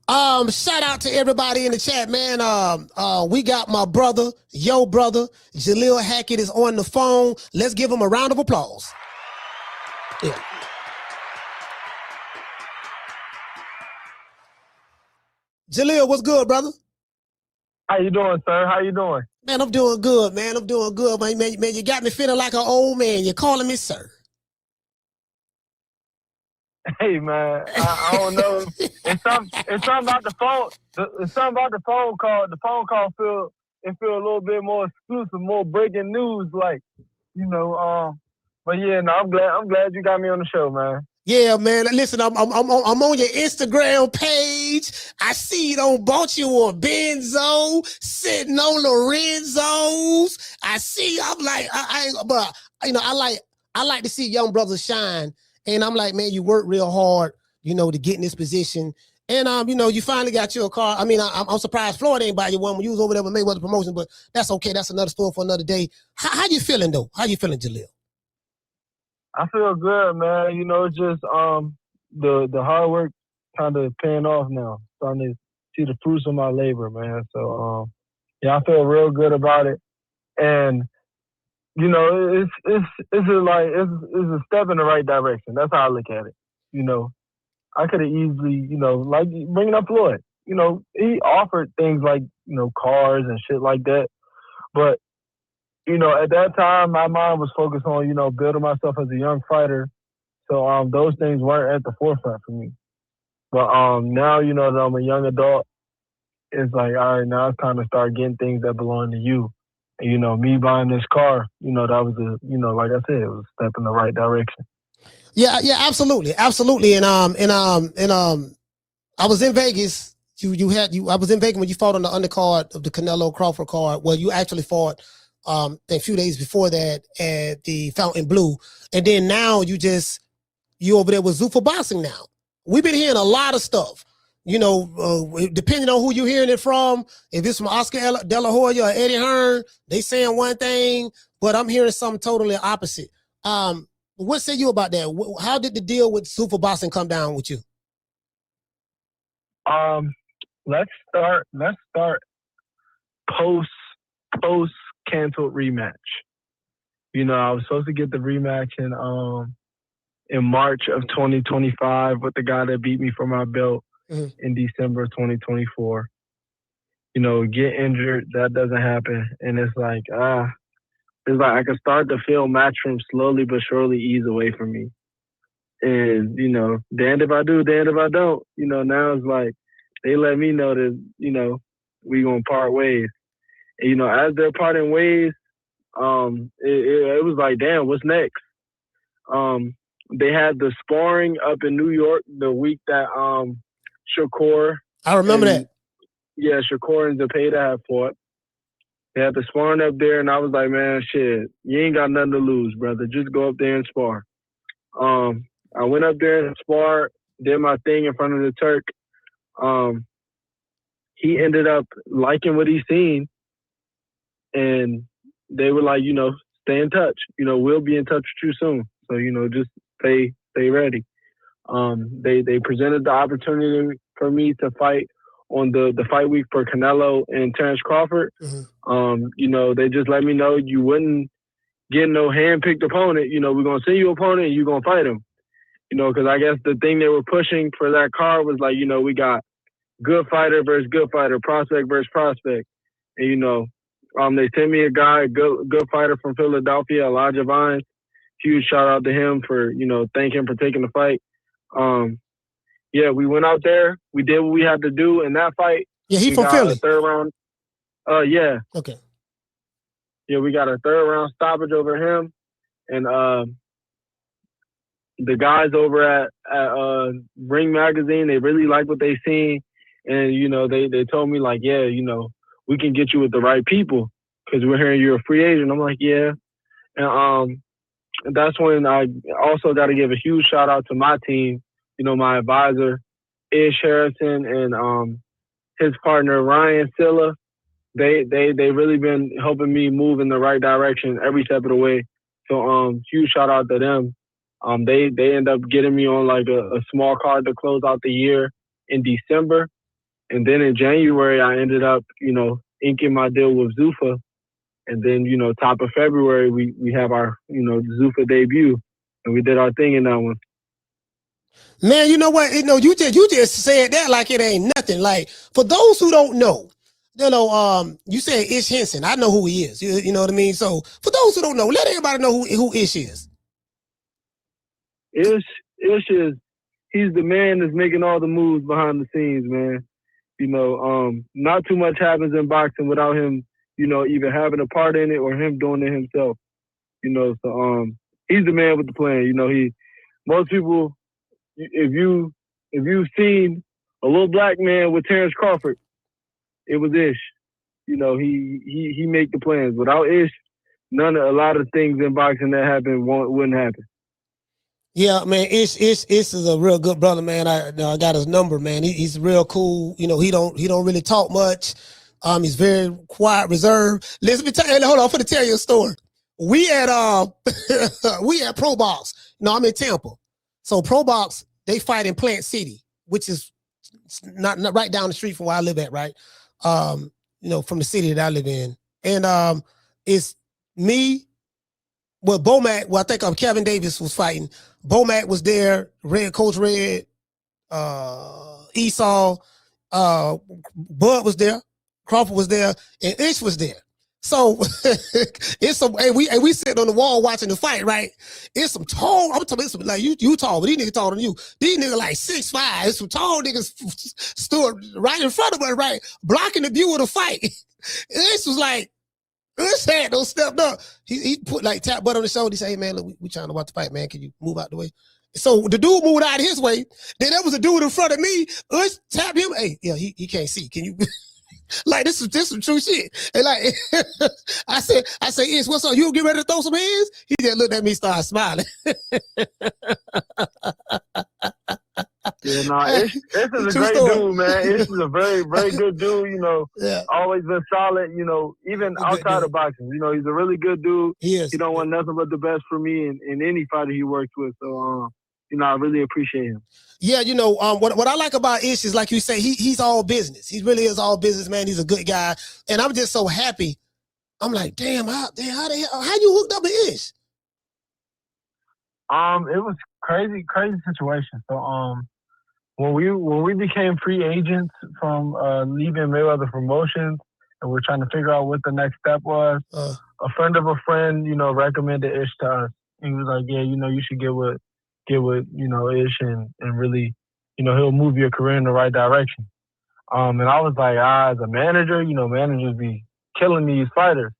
Shout out to everybody in the chat, man. We got my brother, your brother, Jalil Hackett is on the phone. Let's give him a round of applause. Yeah. Jalil, what's good, brother? How you doing, sir? How you doing? Man, I'm doing good, man. I'm doing good, man. Man, you got me feeling like an old man. You're calling me sir. Hey, man, I don't know. It's something about the phone. It's something about the phone call. The phone call feel a little bit more exclusive, more breaking news, like, you know. But yeah, no, I'm glad you got me on the show, man. Yeah, man. Listen, I'm on your Instagram page. I see you don't bought you a Benzo sitting on Lorenzo's. I see. I'm like, but you know, I like to see young brothers shine. And I'm like, man, you work real hard, you know, to get in this position. And, you know, you finally got your car. I mean, I'm surprised Floyd ain't buy you one when you was over there with Mayweather promotion, but that's okay. That's another story for another day. How you feeling, though? How you feeling, Jalil? I feel good, man. You know, just the hard work kind of paying off now. Starting to see the fruits of my labor, man. So, yeah, I feel real good about it. And you know, it's a step in the right direction. That's how I look at it. You know, I could have easily, you know, like bringing up Floyd. You know, he offered things like, you know, cars and shit like that. But, you know, at that time, my mind was focused on, you know, building myself as a young fighter. So those things weren't at the forefront for me. But now, you know, that I'm a young adult, it's like, all right, now it's time to start getting things that belong to you. And, you know, me buying this car, you know, that was you know, like I said, it was a step in the right direction. Yeah, absolutely. And I was in Vegas. I was in Vegas when you fought on the undercard of the Canelo Crawford card. Well, you actually fought a few days before that at the Fountain Blue. And then now you over there with Zuffa Boxing now. We've been hearing a lot of stuff. You know, depending on who you're hearing it from, if it's from Oscar De La Hoya or Eddie Hearn, they saying one thing, but I'm hearing something totally opposite. What say you about that? How did the deal with Zuffa Boxing come down with you? Let's start post canceled rematch. You know, I was supposed to get the rematch in March of 2025 with the guy that beat me for my belt. In December of 2024, you know, get injured, that doesn't happen. And it's like I can start to feel Matchroom slowly but surely ease away from me. And, you know, damned if I do, damned if I don't. You know, now it's like they let me know that, you know, we gonna part ways. And, you know, as they're parting ways, it was like, damn, what's next? They had the sparring up in New York the week that Shakur. I remember that. Yeah, Shakur and Zepeda had fought. They had the sparring up there, and I was like, man, shit, you ain't got nothing to lose, brother. Just go up there and spar. I went up there and sparred, did my thing in front of the Turk. He ended up liking what he seen, and they were like, you know, stay in touch. You know, we'll be in touch with you soon. So, you know, just stay ready. They presented the opportunity for me to fight on the fight week for Canelo and Terrence Crawford. You know, they just let me know you wouldn't get no hand-picked opponent. You know, we're going to send you an opponent and you're going to fight him. You know, because I guess the thing they were pushing for that card was like, you know, we got good fighter versus good fighter, prospect versus prospect. And, you know, they sent me a guy, good fighter from Philadelphia, Elijah Vines. Huge shout out to him for, you know, thank him for taking the fight. Yeah, we went out there. We did what we had to do in that fight. Yeah, he from Philly. Third round. Yeah. Okay. Yeah, we got a third round stoppage over him. And the guys over at Ring Magazine, they really like what they seen. And, you know, they told me, like, yeah, you know, we can get you with the right people because we're hearing you're a free agent. I'm like, yeah. And that's when I also got to give a huge shout out to my team, you know, my advisor, Ish Henson, and his partner, Ryan Silla. They really been helping me move in the right direction every step of the way. So huge shout out to them. They end up getting me on like a small card to close out the year in December. And then in January, I ended up, inking my deal with Zuffa. And then, top of February, we have our, Zuffa debut. And we did our thing in that one. Man, you know what? You just said that like it ain't nothing. Like, for those who don't know, you said Ish Henson. I know who he is. You know what I mean? So for those who don't know, let everybody know who Ish is. Ish is, he's the man that's making all the moves behind the scenes, man. Not too much happens in boxing without him, either having a part in it or him doing it himself. So he's the man with the plan. Most people, if you've seen a little black man with Terrence Crawford, it was Ish. He make the plans. Without Ish, a lot of things in boxing that happen wouldn't happen. Yeah, man, Ish is a real good brother, man. I got his number, man. He's real cool. He don't really talk much. He's very quiet, reserved. Let me tell you. Hold on, I'm gonna tell you a story. We at Pro Box. No, I'm in Tampa. So Pro Box, they fight in Plant City, which is not right down the street from where I live at, right? From the city that I live in, and it's me. Well, Bomac. Well, I think Kevin Davis was fighting. Bomac was there. Coach Red, Esau, Bud was there. Crawford was there, and Ish was there. So it's some. We sitting on the wall watching the fight, right? It's some tall. I'm talking about like you tall, but these niggas taller than you. These niggas like 6'5". It's some tall niggas stood right in front of us, right, blocking the view of the fight. Ish was like. This had no stepped up. He put like tap butt on the shoulder. He said, "Hey man, look, we trying to watch the fight, man. Can you move out the way?" So the dude moved out of his way. Then there was a dude in front of me. Tapped him. Hey, yeah, he can't see. Can you? Like this is some true shit. And like I said, Ish, what's up? You get ready to throw some hands? He just looked at me, started smiling. Yeah, no, Ish is a great dude, man. Ish is a very, very good dude, Yeah. Always been solid, even outside of boxing. He's a really good dude. He is. He don't want nothing but the best for me and any fighter he works with. So, I really appreciate him. Yeah, what I like about Ish is, like you say, he's all business. He really is all business, man. He's a good guy. And I'm just so happy. I'm like, damn, how the hell, how you hooked up with Ish? It was crazy situation. So, when we became free agents from leaving Mayweather Promotions, and we're trying to figure out what the next step was, a friend of a friend, recommended Ish to us. He was like, yeah, you should get with Ish and really, he'll move your career in the right direction. And I was like, as a manager, managers be killing these fighters.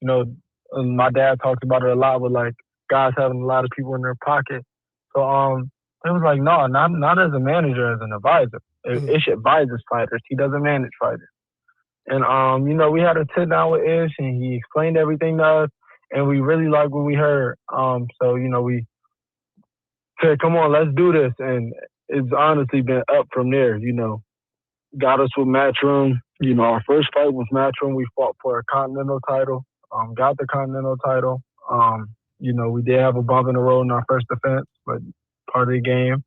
My dad talked about it a lot with like guys having a lot of people in their pocket. So it was like, no, not as a manager, as an advisor. Ish advises fighters. He doesn't manage fighters. And we had a sit down with Ish, and he explained everything to us, and we really liked what we heard. So we said, come on, let's do this. And it's honestly been up from there, Got us with Matchroom. Our first fight was Matchroom. We fought for a Continental title, got the Continental title. We did have a bump in the road in our first defense, but part of the game.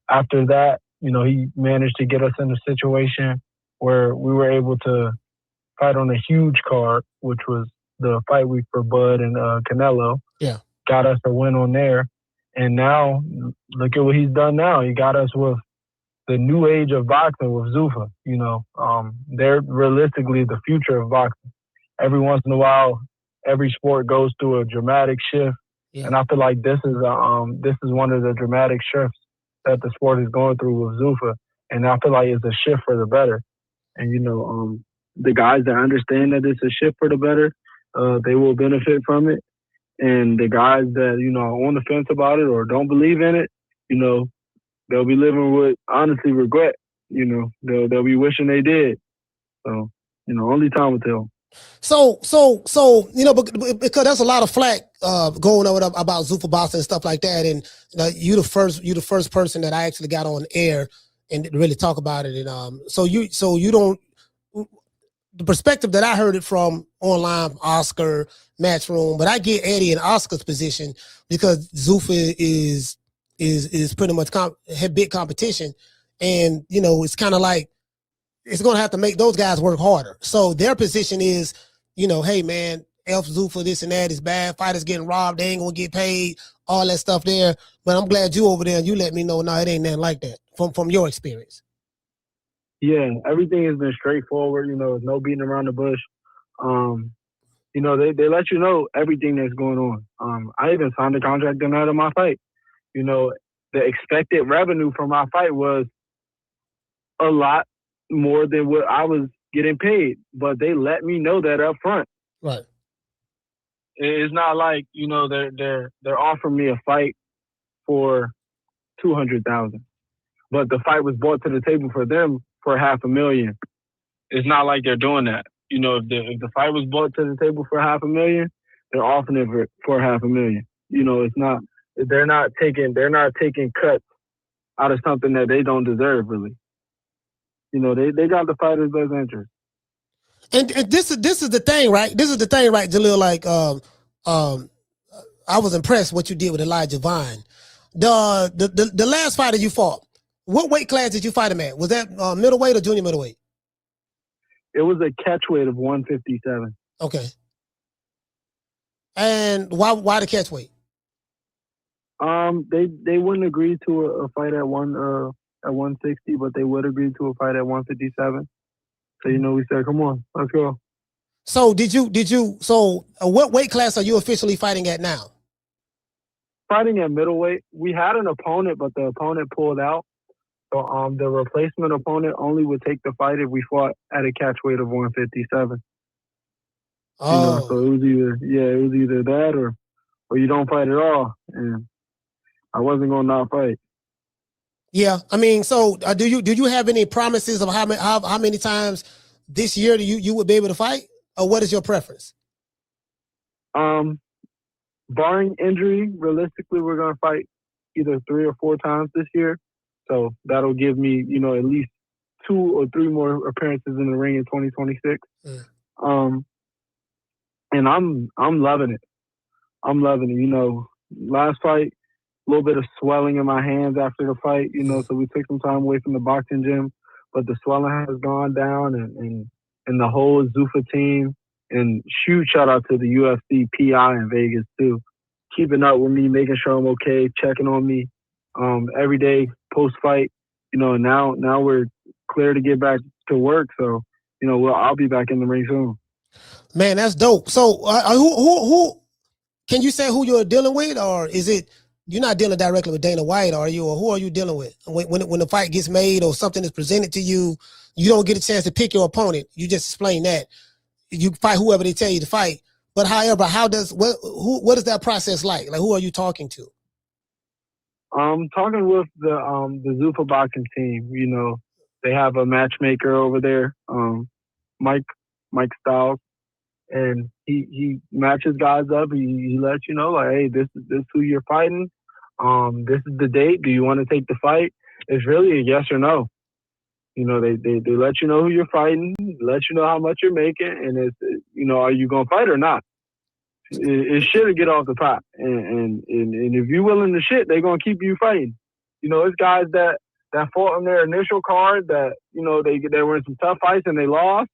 After that, he managed to get us in a situation where we were able to fight on a huge card, which was the fight week for Bud and Canelo. Yeah. Got us a win on there. And now, look at what he's done now. He got us with the new age of boxing with Zuffa. They're realistically the future of boxing. Every once in a while, every sport goes through a dramatic shift. Yeah. And I feel like this is one of the dramatic shifts that the sport is going through with Zuffa. And I feel like it's a shift for the better. And, the guys that understand that it's a shift for the better, they will benefit from it. And the guys that, are on the fence about it or don't believe in it, they'll be living with, honestly, regret. They'll be wishing they did. So, only time will tell. So, because there's a lot of flack going on about Zuffa Boxing and stuff like that, and you the first person that I actually got on air and really talk about it, and so you don't. The perspective that I heard it from online, Oscar, Matchroom, but I get Eddie and Oscar's position because Zuffa is pretty much big competition, and it's kind of like it's going to have to make those guys work harder. So their position is, hey man, Elf Zuffa, this and that is bad. Fighters getting robbed. They ain't going to get paid. All that stuff there. But I'm glad you over there and you let me know, no, it ain't nothing like that from your experience. Yeah, everything has been straightforward. No beating around the bush. They let you know everything that's going on. I even signed a contract the night of my fight. The expected revenue from my fight was a lot more than what I was getting paid, but they let me know that up front. Right. It's not like they're offering me a fight for $200,000, but the fight was brought to the table for them for $500,000. It's not like they're doing that. If the fight was brought to the table for $500,000, they're offering it for $500,000. It's not. They're not taking cuts out of something that they don't deserve, really. They got the fighter's best interest. And this is the thing, right? This is the thing, right, Jalil? Like, I was impressed what you did with Elijah Vine. The last fighter you fought, what weight class did you fight him at? Was that middleweight or junior middleweight? It was a catch weight of 157. Okay. And why the catch weight? They wouldn't agree to a fight at 160, but they would agree to a fight at 157. So we said, come on, let's go. So what weight class are you officially fighting at now? Fighting at middleweight. We had an opponent, but the opponent pulled out. So the replacement opponent only would take the fight if we fought at a catch weight of 157. Oh. So it was either that or you don't fight at all. And I wasn't gonna not fight. Yeah, I mean, so do you have any promises of how many times this year you would be able to fight, or what is your preference? Barring injury, realistically, we're gonna fight either 3 or 4 times this year. So that'll give me, at least 2 or 3 more appearances in the ring in 2026. And I'm loving it. I'm loving it. Last fight, a little bit of swelling in my hands after the fight, so we took some time away from the boxing gym, but the swelling has gone down and the whole Zuffa team, and huge shout out to the UFC PI in Vegas too, keeping up with me, making sure I'm okay, checking on me every day post fight, and now we're clear to get back to work. So, I'll be back in the ring soon. Man, that's dope. So who can you say who you're dealing with, or is it you're not dealing directly with Dana White, are you, or who are you dealing with? When the fight gets made or something is presented to you, you don't get a chance to pick your opponent. You just explain that. You fight whoever they tell you to fight. But however, what is that process like? Like, who are you talking to? I'm talking with the Zuffa Boxing team. They have a matchmaker over there, Mike Styles, and he matches guys up. He lets you know, like, hey, this is who you're fighting. This is the date. Do you want to take the fight? It's really a yes or no. They let you know who you're fighting, let you know how much you're making, and it's, are you gonna fight or not? It's shit to get off the pot, and if you're willing to shit, they're gonna keep you fighting. It's guys that fought on their initial card that they were in some tough fights and they lost,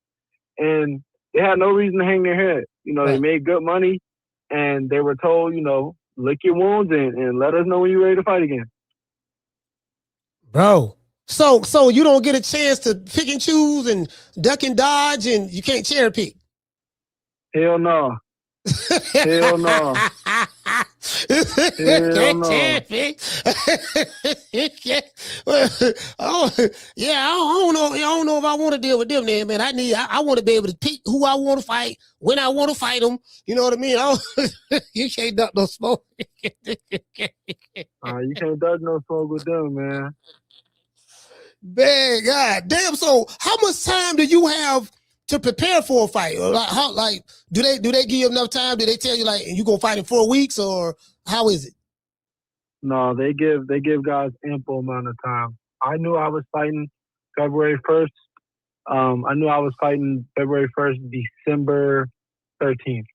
and they had no reason to hang their head. Right. They made good money, and they were told, lick your wounds and let us know when you're ready to fight again. Bro, so you don't get a chance to pick and choose and duck and dodge, and you can't cherry pick. Hell no. Hell no. Hell no. I don't know if I want to deal with them there, man. I want to be able to pick who I want to fight, when I want to fight them. You know what I mean? You can't duck no smoke. You can't duck no smoke with them, man. Man, God damn. So how much time do you have to prepare for a fight? Or do they give you enough time? Do they tell you you gonna fight in 4 weeks, or how is it? No, they give guys ample amount of time. I knew I was fighting February 1st. I knew I was fighting February 1st, December 13th.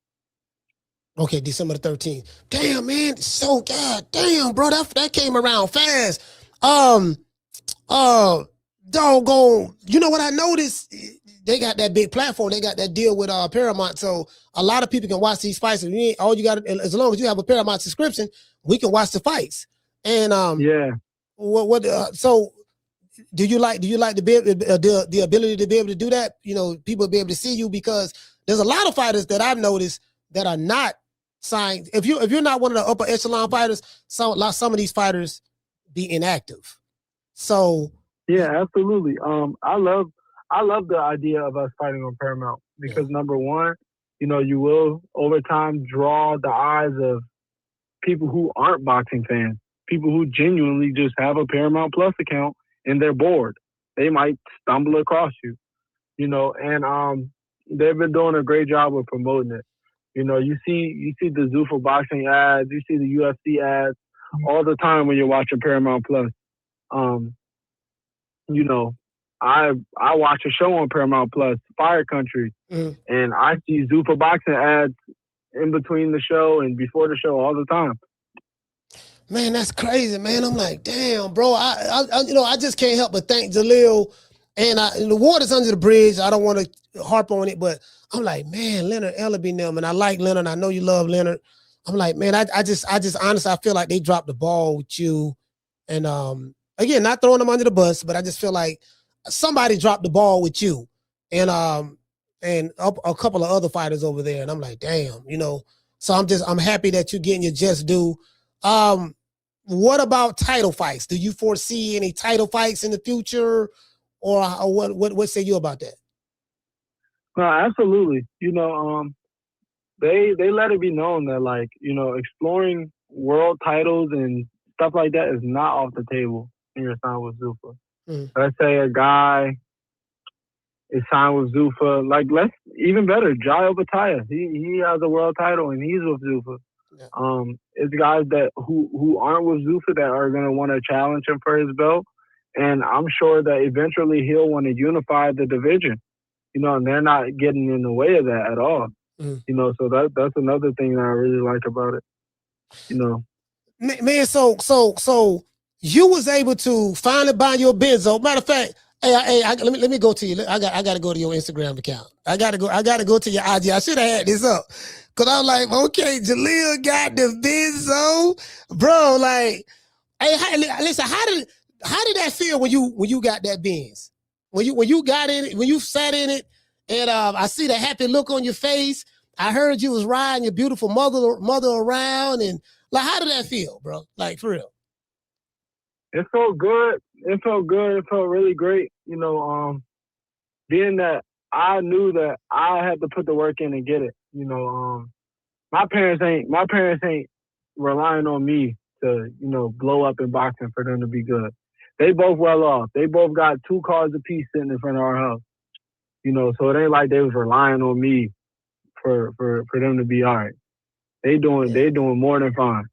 Okay, December the 13th. Damn, man. So, God damn, bro, that came around fast. doggone, you know what I noticed? They got that big platform. They got that deal with Paramount, so a lot of people can watch these fights. And all you got, as long as you have a Paramount subscription, we can watch the fights. And Yeah. So do you like the ability to be able to do that? You know, people be able to see you, because there's a lot of fighters that I've noticed that are not signed. If you're not one of the upper echelon fighters, some of these fighters be inactive. So Yeah, absolutely. I love the idea of us fighting on Paramount because number one, you know, you will over time draw the eyes of people who aren't boxing fans, people who genuinely just have a Paramount Plus account and they're bored. They might stumble across you, you know, and they've been doing a great job of promoting it. You know, you see the Zuffa Boxing ads, you see the UFC ads all the time when you're watching Paramount Plus. You know, I watch a show on Paramount Plus, Fire Country, and I see Zuffa Boxing ads in between the show and before the show all the time. Man, that's crazy, man. I'm like, damn, bro. I just can't help but thank Jalil. And the water's under the bridge. I don't want to harp on it, but I'm like, man, Leonard Ellaby them, and I like Leonard. I know you love Leonard. I'm like, man, I just honestly, I feel like they dropped the ball with you. And again, not throwing them under the bus, but I just feel like somebody dropped the ball with you, and a couple of other fighters over there. And I'm like, damn, you know. So I'm happy that you're getting your just due. What about title fights? Do you foresee any title fights in the future, or what say you about that? No, absolutely. You know, they let it be known that, like, you know, exploring world titles and stuff like that is not off the table when you're signed with Zuffa. Let's say a guy is signed with Zuffa, like, let's even better, Jai Bataya. He has a world title and he's with Zuffa. Yeah. It's guys that who aren't with Zuffa that are gonna want to challenge him for his belt, and I'm sure that eventually he'll want to unify the division. You know, and they're not getting in the way of that at all. You know, so that's another thing that I really like about it. You know, man. So you was able to finally buy your Benzo. Matter of fact, let me go to you. I got to go to your Instagram account. I got to go to your IG. I should have had this up, cause I'm like, okay, Jalil got the Benzo, bro. Like, hey, listen, how did that feel when you got that Benz? When you got in it, when you sat in it, and I see the happy look on your face. I heard you was riding your beautiful mother around, and like, how did that feel, bro? Like, for real. It felt good. It felt good. It felt really great. You know, being that I knew that I had to put the work in and get it. You know, my parents ain't relying on me to, you know, blow up in boxing for them to be good. They both well off. They both got 2 cars apiece sitting in front of our house. You know, so it ain't like they was relying on me for them to be all right. They doing more than fine.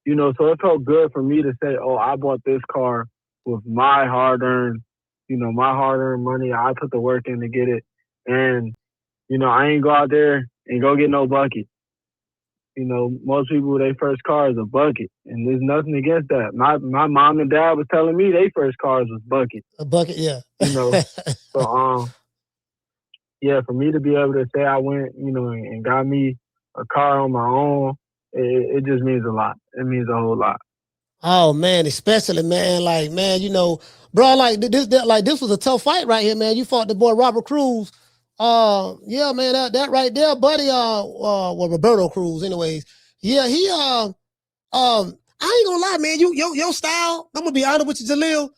You know, so it felt good for me to say, oh, I bought this car with my hard-earned, you know, my hard-earned money. I put the work in to get it. And, you know, I ain't go out there and go get no bucket. You know, most people, their first car is a bucket. And there's nothing against that. My mom and dad was telling me their first cars was bucket. A bucket, yeah. You know, so, yeah, for me to be able to say I went, you know, and got me a car on my own, it just means a lot. It means a whole lot. Oh man, especially man, like man, you know, bro, like this was a tough fight right here, man. You fought the boy Robert Cruz. Yeah, man, that right there, buddy. Well, Roberto Cruz, anyways. Yeah, he I ain't gonna lie, man. Your style. I'm gonna be honest with you, Jalil.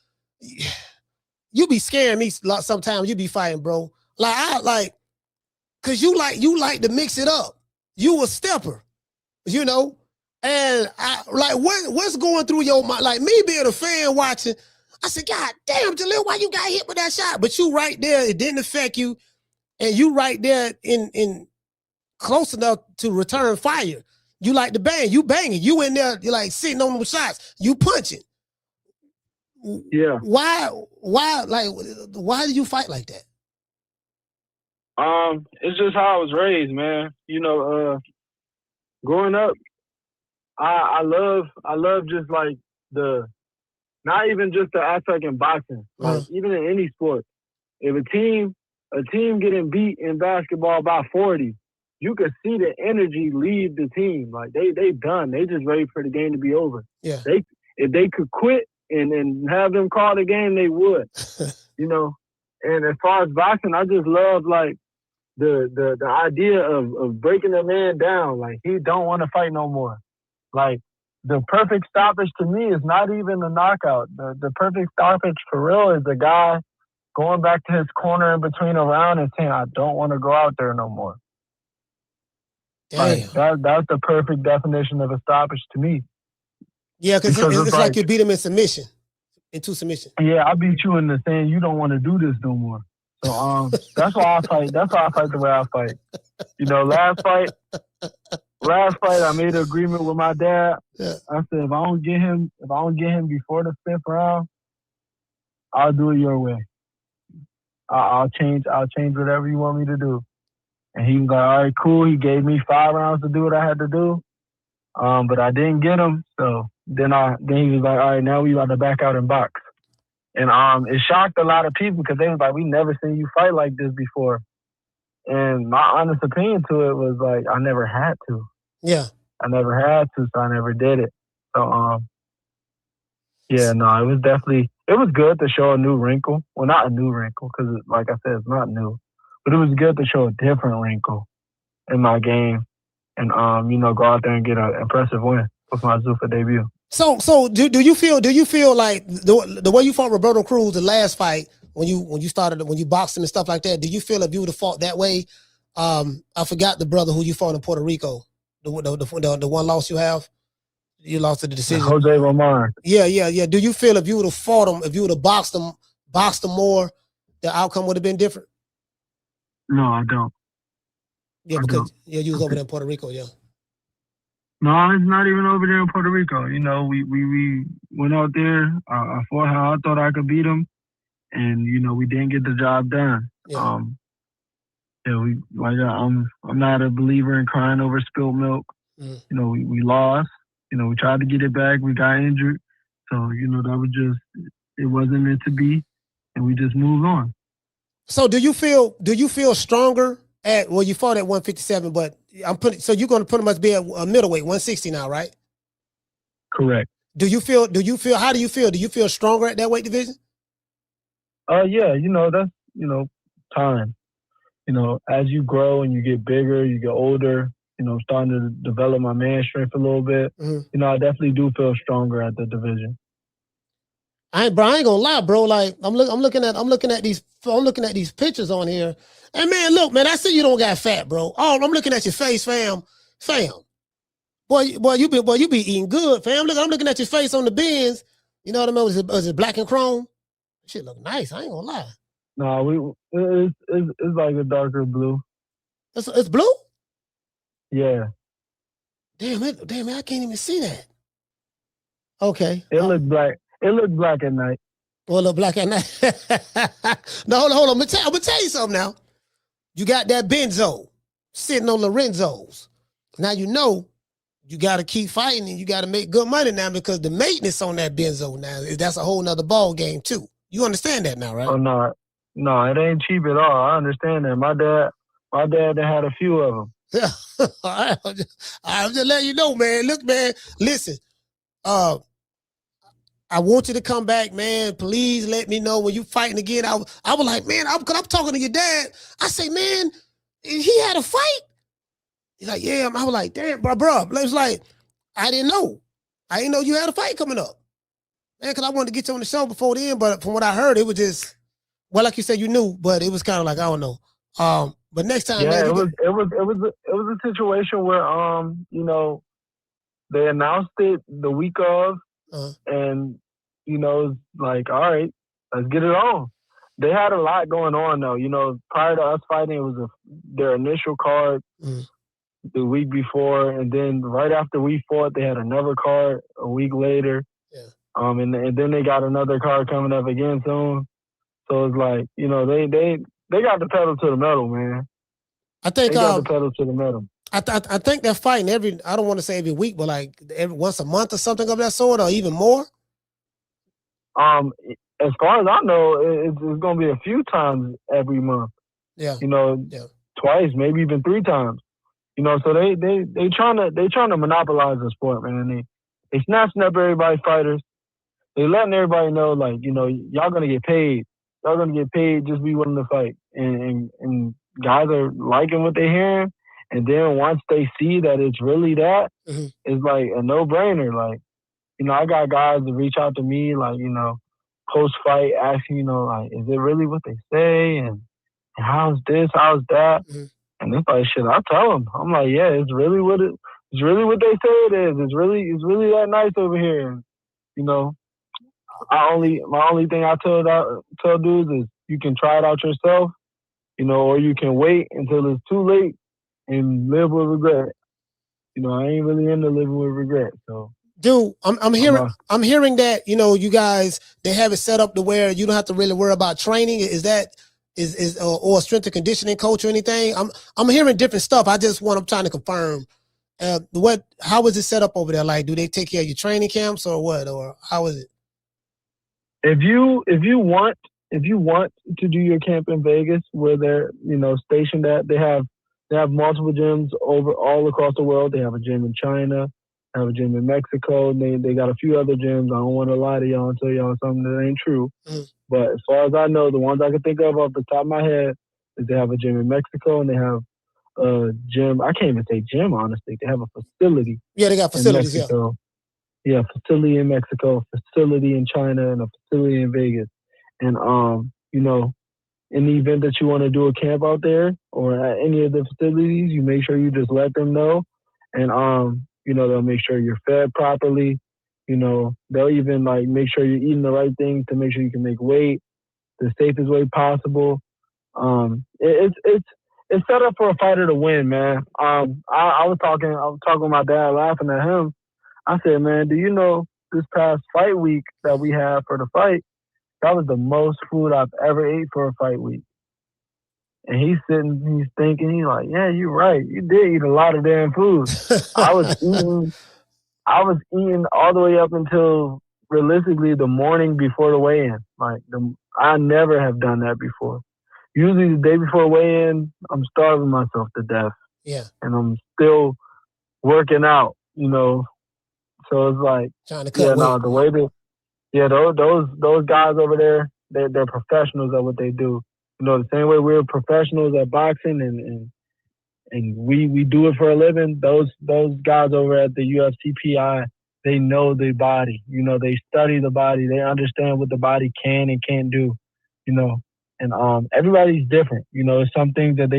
You be scaring me sometimes. You be fighting, bro. Cause you like to mix it up. You a stepper, you know. And I like what's going through your mind? Like me being a fan watching, I said, God damn, Jalil, why you got hit with that shot? But you right there, it didn't affect you, and you right there in close enough to return fire. You like to bang, you banging, you in there, you're like sitting on them shots, you punching. Yeah. Why do you fight like that? It's just how I was raised, man. You know, growing up, I love just like the not even just the aspect in boxing, like even in any sport. If a team getting beat in basketball by 40, you could see the energy leave the team. Like they done. They just ready for the game to be over. Yeah. If they could quit and have them call the game, they would. You know. And as far as boxing, I just love like the idea of breaking a man down. Like he don't want to fight no more. Like the perfect stoppage to me is not even a knockout. The perfect stoppage for real is the guy going back to his corner in between a round and saying, I don't want to go out there no more. Damn. Like that's the perfect definition of a stoppage to me. Yeah, because it's like you beat him in submission. Into submission. Yeah, I beat you in the saying you don't want to do this no more. So that's why I fight. That's why I fight the way I fight. You know, last fight I made an agreement with my dad. Yeah. I said if I don't get him before the 5th round, I'll do it your way. I'll change whatever you want me to do. And he was like, all right, cool. He gave me 5 rounds to do what I had to do. But I didn't get him. So then he was like, all right, now we about to back out and box. And it shocked a lot of people because they was like, we never seen you fight like this before. And my honest opinion to it was like, I never had to. Yeah. I never had to, so I never did it. So, yeah, no, it was good to show a new wrinkle. Well, not a new wrinkle because, like I said, it's not new. But it was good to show a different wrinkle in my game and, go out there and get an impressive win with my Zuffa debut. So do you feel like the way you fought Roberto Cruz the last fight when you boxed him and stuff like that? Do you feel if you would have fought that way? I forgot the brother who you fought in Puerto Rico, the one loss you have. You lost to the decision. Jose Román. Yeah. Do you feel if you would have fought him, if you would have boxed him more, the outcome would have been different? No, I don't. Yeah, because you was over there in Puerto Rico, yeah. No, it's not even over there in Puerto Rico. You know, we went out there. I fought how I thought I could beat him, and we didn't get the job done. Yeah. I'm not a believer in crying over spilled milk. Mm. We lost. We tried to get it back. We got injured, so that was just it wasn't meant to be, and we just moved on. So do you feel stronger you fought at 157, but so you're going to pretty much be at a middleweight, 160 now, right? Correct. How do you feel? Do you feel stronger at that weight division? Yeah, that's, time. As you grow and you get bigger, you get older, starting to develop my man strength a little bit. Mm-hmm. I definitely do feel stronger at the division. I ain't gonna lie, bro. Like I'm looking at these pictures on here. And man, look, man, I see you don't got fat, bro. Oh, I'm looking at your face, fam. Boy, you be eating good, fam. Look, I'm looking at your face on the bins. You know what I mean? Was it black and chrome? Shit look nice. I ain't gonna lie. No, it's like a darker blue. It's blue? Yeah. Damn, I can't even see that. Okay. It looked black. It looked black at night. Well, look black at night. No, hold on. I'm gonna tell you something now. You got that benzo sitting on Lorenzo's. Now you got to keep fighting and you got to make good money now because the maintenance on that benzo now, that's a whole nother ball game too. You understand that now, right? Oh, no, it ain't cheap at all. I understand that. My dad had a few of them. Yeah. I'm just letting you know, man. Look, man, listen, I want you to come back, man. Please let me know when you fighting again. I was like, man, I'm talking to your dad. I say, man, he had a fight? He's like, yeah. I was like, damn, bro. It was like, I didn't know. I didn't know you had a fight coming up. Man, because I wanted to get you on the show before then, but from what I heard, it was just, well, like you said, you knew, but it was kind of like, I don't know. But next time, yeah, man, it was a situation where, they announced it the week of, and, it's like, all right, let's get it on. They had a lot going on, though. Prior to us fighting, it was their initial card the week before, and then right after we fought, they had another card a week later. Yeah. And then they got another card coming up again soon. So it's like, they got the pedal to the metal, man. I think they got the pedal to the metal. I think they're fighting I don't want to say every week, but like once a month or something of that sort, or even more. As far as I know, it's going to be a few times every month. Yeah. You know, Yeah. twice, maybe even 3 times. You know, so they trying to monopolize the sport, man. They snatching up everybody's fighters. They letting everybody know, like, you know, y'all gonna get paid. Y'all gonna get paid. Just be willing to fight. And guys are liking what they're hearing. And then once they see that it's really that, it's like a no brainer. Like, you know, I got guys that reach out to me, like, you know, post fight asking, you know, like, is it really what they say? And how's this? How's that? And it's like, shit, I tell them. I'm like, yeah, it's really what they say it is. It's really that nice over here. And, you know, my only thing I tell dudes is you can try it out yourself, you know, or you can wait until it's too late and live with regret. You know, I ain't really into living with regret. So, dude, I'm hearing that, you know, you guys, they have it set up to where you don't have to really worry about training. Is that or strength and conditioning coach or anything? I'm hearing different stuff. I'm trying to confirm. How is it set up over there? Like, do they take care of your training camps or what, or how is it? If you want to do your camp in Vegas, where they're, you know, stationed at, they have multiple gyms all across the world. They have a gym in China, they have a gym in Mexico. They got a few other gyms. I don't want to lie to y'all and tell y'all something that ain't true. But as far as I know, the ones I can think of off the top of my head is they have a gym in Mexico and they have a gym. I can't even say gym, honestly. They have a facility. Yeah, they got facilities. In Mexico. Yeah, facility in Mexico, facility in China, and a facility in Vegas. And you know, in the event that you want to do a camp out there or at any of the facilities, you make sure you just let them know. And you know, they'll make sure you're fed properly. You know, they'll even like make sure you're eating the right things to make sure you can make weight the safest way possible. It's set up for a fighter to win, man. I was talking with my dad, laughing at him. I said, man, do you know this past fight week that we had for the fight, that was the most food I've ever ate for a fight week. And he's thinking, he's like, yeah, you're right. You did eat a lot of damn food. I was eating all the way up until realistically the morning before the weigh-in. Like, I never have done that before. Usually the day before weigh-in, I'm starving myself to death. Yeah. And I'm still working out, you know. So it's like, trying to cut weight. The way those guys over there, they're professionals at what they do. You know, the same way we're professionals at boxing and we do it for a living. Those guys over at the UFCPI, they know the body. You know, they study the body. They understand what the body can and can't do. You know, and everybody's different. You know, there's some things that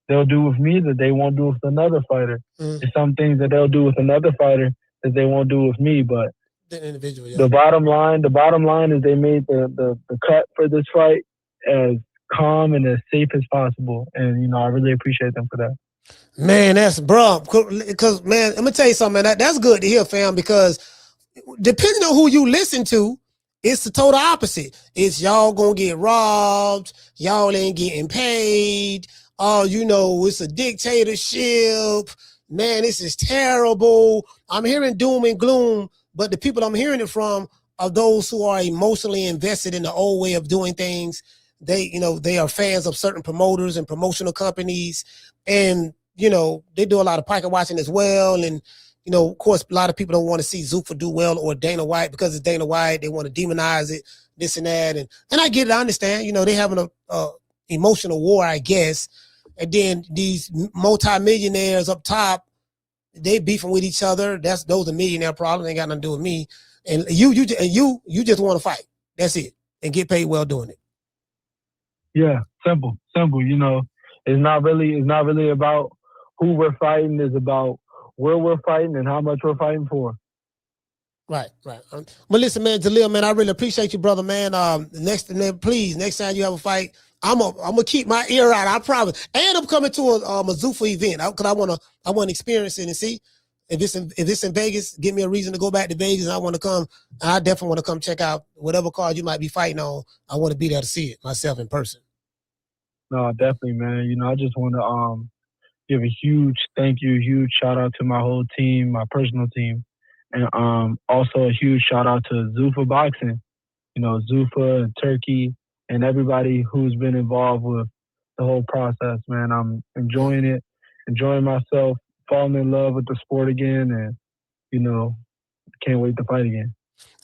they'll do with me that they won't do with another fighter. There's some things that they'll do with another fighter that they won't do with me. But the individual, yeah. The bottom line is they made the cut for this fight as calm and as safe as possible. And, you know, I really appreciate them for that. Man, that's bro. Because, man, I'm gonna tell you something, man. That's good to hear, fam. Because depending on who you listen to, it's the total opposite. It's y'all gonna get robbed. Y'all ain't getting paid. Oh, you know, it's a dictatorship. Man, this is terrible. I'm hearing doom and gloom, but the people I'm hearing it from are those who are emotionally invested in the old way of doing things. They are fans of certain promoters and promotional companies, and you know, they do a lot of pocket watching as well. And, you know, of course, a lot of people don't want to see Zuffa do well or Dana White because it's Dana White. They want to demonize it, this and that. And I get it. I understand. You know, they having a emotional war, I guess. And then these multimillionaires up top, they beefing with each other. Those are millionaire problems. They ain't got nothing to do with me. And you just want to fight. That's it. And get paid well doing it. Yeah, simple. You know, it's not really about who we're fighting. It's about where we're fighting and how much we're fighting for. Right. But listen, man, Jalil, man, I really appreciate you, brother, man. Next time you have a fight, I'm gonna keep my ear out. I promise. And I'm coming to a Zuffa event because I want to experience it and see if it's in Vegas. Give me a reason to go back to Vegas. And I want to come. I definitely want to come check out whatever card you might be fighting on. I want to be there to see it myself in person. No, definitely, man. You know, I just want to give a huge thank you, huge shout out to my whole team, my personal team, and also a huge shout out to Zuffa Boxing. Zuffa and Turkey and everybody who's been involved with the whole process, man. I'm enjoying it, enjoying myself, falling in love with the sport again, and, can't wait to fight again.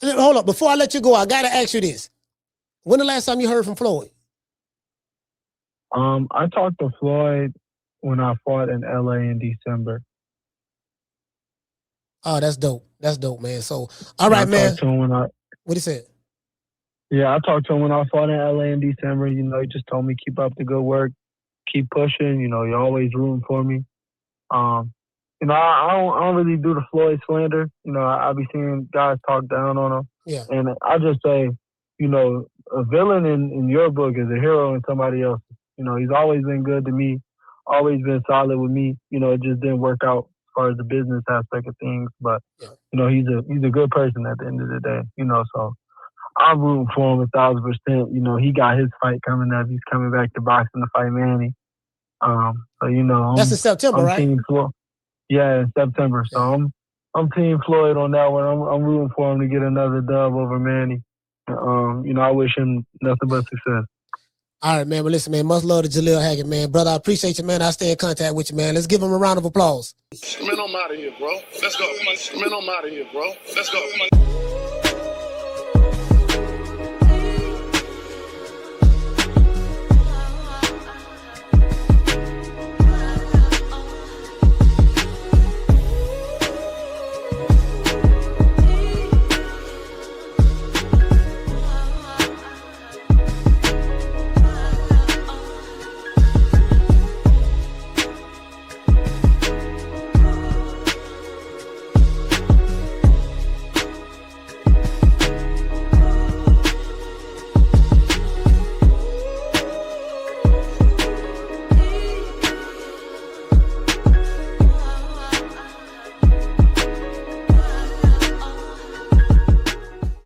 Hold up. Before I let you go, I got to ask you this. When the last time you heard from Floyd? I talked to Floyd when I fought in LA in December. Oh, that's dope. That's dope, man. So, all right, man. What he said? Yeah, I talked to him when I fought in LA in December. He just told me keep up the good work, keep pushing. You're always rooting for me. I don't really do the Floyd slander. I be seeing guys talk down on him. Yeah. And I just say, a villain in your book is a hero in somebody else's. He's always been good to me, always been solid with me. It just didn't work out as far as the business aspect of things. But, he's a good person at the end of the day, so I'm rooting for him 1,000%. He got his fight coming up. He's coming back to boxing to fight Manny. That's in September, right? Team Floyd. Yeah, in September. So I'm Team Floyd on that one. I'm rooting for him to get another dub over Manny. I wish him nothing but success. All right, man. But listen, man, much love to Jalil Hackett, man. Brother, I appreciate you, man. I'll stay in contact with you, man. Let's give him a round of applause. Man, I'm out of here, bro. Let's go. Man, I'm out of here, bro. Let's go.